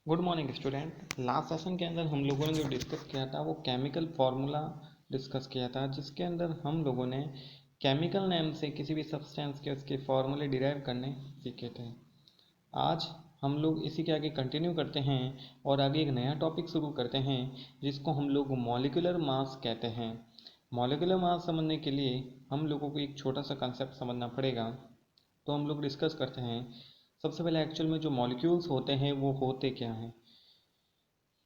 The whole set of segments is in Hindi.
Good morning student. Last session के अंदर हम लोगों ने जो डिस्कस किया था वो केमिकल फार्मूला डिस्कस किया था, जिसके अंदर हम लोगों ने केमिकल नेम से किसी भी सब्सटेंस के उसके फार्मूले डिराइव करने सीखे थे। आज हम लोग इसी के आगे कंटिन्यू करते हैं और आगे एक नया टॉपिक शुरू करते हैं जिसको हम लोग मॉलिक्यूलर मास कहते हैं। मॉलिक्यूलर मास समझने के लिए हम लोगों को एक छोटा सा कंसेप्ट समझना पड़ेगा, तो हम लोग डिस्कस करते हैं। सबसे पहले एक्चुअल में जो मॉलिक्यूल्स होते हैं वो होते क्या हैं।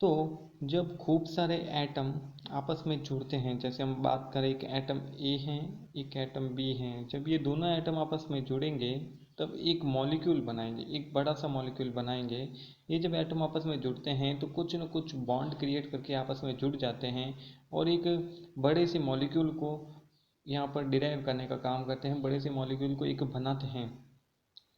तो जब खूब सारे एटम आपस में जुड़ते हैं, जैसे हम बात करें एक एटम ए है, एक एटम बी है, जब ये दोनों एटम आपस में जुड़ेंगे तब एक मॉलिक्यूल बनाएंगे, एक बड़ा सा मॉलिक्यूल बनाएंगे। ये जब एटम आपस में जुड़ते हैं तो कुछ न कुछ बॉन्ड क्रिएट करके आपस में जुड़ जाते हैं और एक बड़े से मॉलिक्यूल को यहाँ पर डिराइव करने का काम करते हैं, बड़े से मॉलिक्यूल को एक बनाते हैं।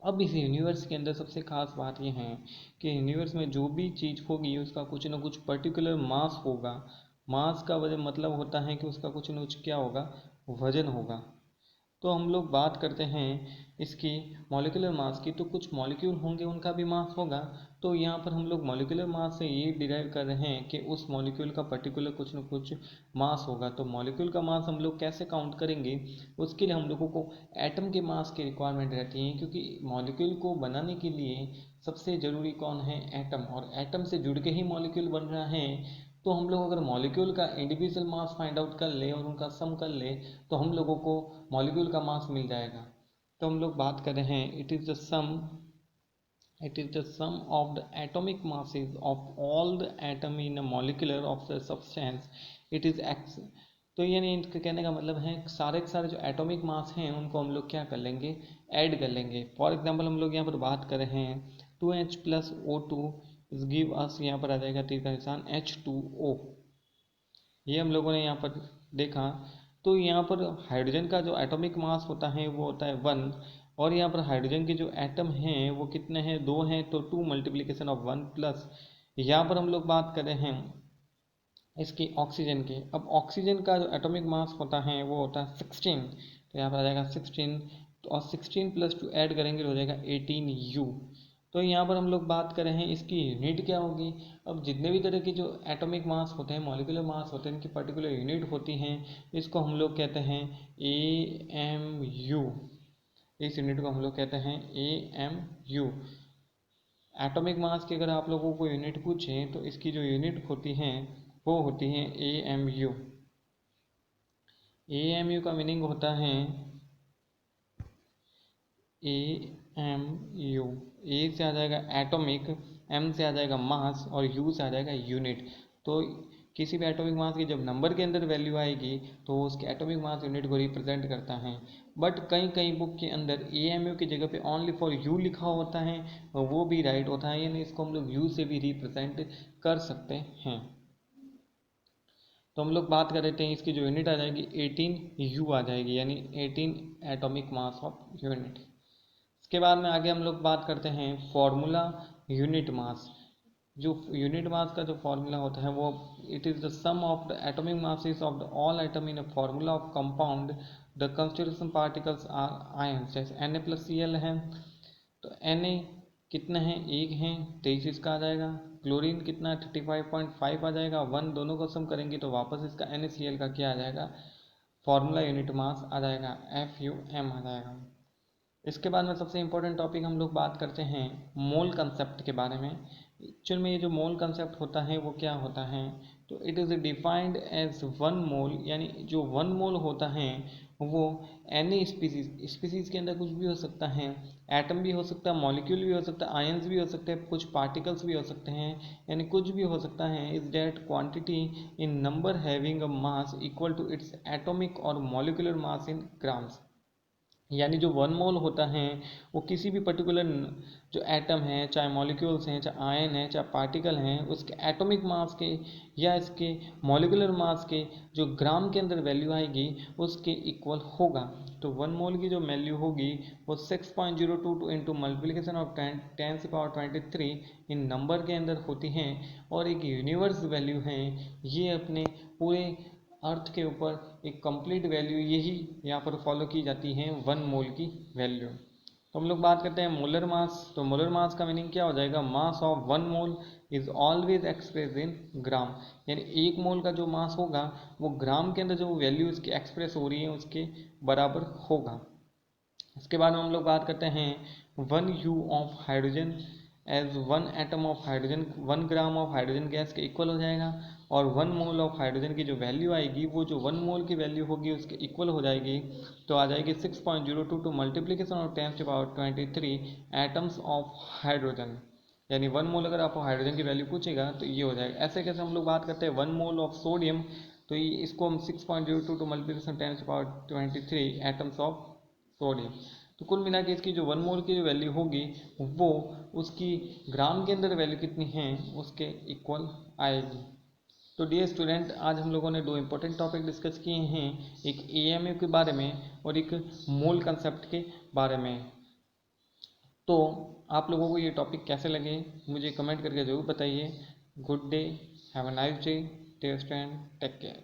अब इस यूनिवर्स के अंदर सबसे खास बात यह है कि यूनिवर्स में जो भी चीज़ होगी उसका कुछ ना कुछ पर्टिकुलर मास होगा। मास का वजह मतलब होता है कि उसका कुछ ना कुछ क्या होगा, वजन होगा। तो हम लोग बात करते हैं इसकी मॉलिक्यूलर मास की, तो कुछ मॉलिक्यूल होंगे उनका भी मास होगा। तो यहाँ पर हम लोग मॉलिक्यूलर मास से ये डिराइव कर रहे हैं कि उस मॉलिक्यूल का पर्टिकुलर कुछ न कुछ मास होगा। तो मॉलिक्यूल का मास हम लोग कैसे काउंट करेंगे, उसके लिए हम लोगों को एटम के मास की रिक्वायरमेंट रहती है, क्योंकि मॉलिक्यूल को बनाने के लिए सबसे ज़रूरी कौन है, एटम। और एटम से जुड़ के ही मॉलिक्यूल बन रहा है। तो हम लोग अगर मॉलिक्यूल का इंडिविजुअल मास फाइंड आउट कर ले और उनका सम कर ले तो हम लोगों को मॉलिक्यूल का मास मिल जाएगा। तो हम लोग बात कर रहे हैं it is the sum of the atomic masses of all the atom in a molecular of the substance it is x। तो यानी इनके कहने का मतलब है सारे के सारे जो एटॉमिक मास हैं उनको हम लोग क्या कर लेंगे, ऐड कर लेंगे। फॉर एग्जांपल हम लोग यहाँ पर बात कर रहे हैं 2H प्लस O2 इस गिव अस, यहाँ पर आ जाएगा तीर का निशान H2O। ये हम लोगों ने यहाँ पर देखा। तो यहाँ पर हाइड्रोजन का जो एटॉमिक मास होता है वो होता है 1, और यहाँ पर हाइड्रोजन के जो एटम हैं वो कितने हैं, 2 हैं। तो 2 मल्टीप्लिकेशन ऑफ 1 प्लस यहाँ पर हम लोग बात कर रहे हैं इसकी ऑक्सीजन की। अब ऑक्सीजन का जो एटॉमिक मास होता है वो होता है 16। तो यहाँ पर आ जाएगा 16, तो और 16 प्लस 2 ऐड करेंगे तो हो जाएगा 18U। तो यहाँ पर हम लोग बात कर रहे हैं इसकी यूनिट क्या होगी। अब जितने भी तरह के जो एटॉमिक मास होते हैं, मॉलिक्यूलर मास होते हैं, इनकी पर्टिकुलर यूनिट होती हैं। इसको हम लोग कहते हैं AMU। इस यूनिट को हम लोग कहते हैं AMU। एटॉमिक मास की अगर आप लोगों को यूनिट पूछें तो इसकी जो यूनिट होती हैं वो होती हैं AMU। AMU का मीनिंग होता है AMU, ए से आ जाएगा एटॉमिक, एम से आ जाएगा मास और यू से आ जाएगा यूनिट। तो किसी भी एटॉमिक मास की जब नंबर के अंदर वैल्यू आएगी तो वो उसके एटॉमिक मास यूनिट को रिप्रेजेंट करता है। बट कई कई बुक के अंदर AMU की जगह पे ओनली फॉर यू लिखा होता है, वो भी राइट होता है, यानी इसको हम लोग यू से भी रिप्रेजेंट कर सकते हैं। तो हम लोग बात कर रहे थे इसकी जो यूनिट आ जाएगी 18U आ जाएगी, यानी 18 एटॉमिक मास ऑफ यूनिट। इसके बाद में आगे हम लोग बात करते हैं फॉर्मूला यूनिट मास। जो यूनिट मास का जो फॉर्मूला होता है वो it is the sum of the atomic masses of the all atom in a formula of compound the constitution particles are ions. जैसे Na+Cl है तो Na कितना है, एक है, 23 इसका आ जाएगा। क्लोरीन कितना है, 35.5 आ जाएगा। 1 दोनों को सम करेंगे तो वापस इसका NaCl का क्या आ जाएगा, फॉर्मूला यूनिट मास आ जाएगा, FUM आ जाएगा। इसके बाद में सबसे इम्पोर्टेंट टॉपिक हम लोग बात करते हैं मोल कंसेप्ट के बारे में। एक्चुअल में ये जो मोल कंसेप्ट होता है वो क्या होता है, तो इट इज़ डिफाइंड एज 1 मोल, यानी जो 1 मोल होता है वो एनी स्पीसीज के अंदर कुछ भी हो सकता है, एटम भी हो सकता है, मॉलिक्यूल भी हो सकता है, आयंस भी हो सकते हैं, कुछ पार्टिकल्स भी हो सकते हैं, यानी कुछ भी हो सकता है। Is that quantity in number having a mass equal to its atomic और मॉलिक्यूलर मास इन ग्राम्स। यानी जो 1 मोल होता है वो किसी भी पर्टिकुलर जो एटम है, चाहे मॉलिक्यूल्स हैं, चाहे आयन है, चाहे पार्टिकल हैं, उसके एटॉमिक मास के या इसके मॉलिक्यूलर मास के जो ग्राम के अंदर वैल्यू आएगी उसके इक्वल होगा। तो 1 मोल की जो वैल्यू होगी वो 6.022 into multiplication of 10⁻23 in number के अंदर होती हैं। और एक यूनिवर्स वैल्यू है, ये अपने पूरे अर्थ के ऊपर एक कंप्लीट वैल्यू यही यहाँ पर फॉलो की जाती है 1 मोल की वैल्यू। तो तो हम लोग बात करते हैं मोलर मास। तो मोलर मास का मीनिंग क्या हो जाएगा, mass of 1 mole is always express in gram, यानी 1 मोल का जो मास होगा वो ग्राम के अंदर जो वैल्यू उसकी एक्सप्रेस हो रही है उसके बराबर होगा। इसके बाद में हम लोग बात करते हैं 1 U of hydrogen as 1 atom of hydrogen 1 gram of hydrogen gas के इक्वल हो जाएगा, और 1 मोल ऑफ हाइड्रोजन की जो वैल्यू आएगी वो जो 1 मोल की वैल्यू होगी उसके इक्वल हो जाएगी। तो आ जाएगी 6.02 to multiplication of 10⁻23 atoms of hydrogen, यानी 1 मोल अगर आपको हाइड्रोजन की वैल्यू पूछेगा तो ये हो जाएगा। ऐसे कैसे हम लोग बात करते हैं 1 मोल ऑफ सोडियम, तो ये इसको हम 6.02 to multiplication 10⁻23 atoms of sodium. तो कुल मिला के इसकी जो 1 मोल की जो वैल्यू होगी वो उसकी ग्राम के अंदर वैल्यू कितनी है उसके इक्वल आएगी। तो डियर स्टूडेंट, आज हम लोगों ने 2 इंपॉर्टेंट टॉपिक डिस्कस किए हैं, एक AMU के बारे में और एक मोल कंसेप्ट के बारे में। तो आप लोगों को ये टॉपिक कैसे लगे मुझे कमेंट करके ज़रूर बताइए। Good day, have a nice day, take care.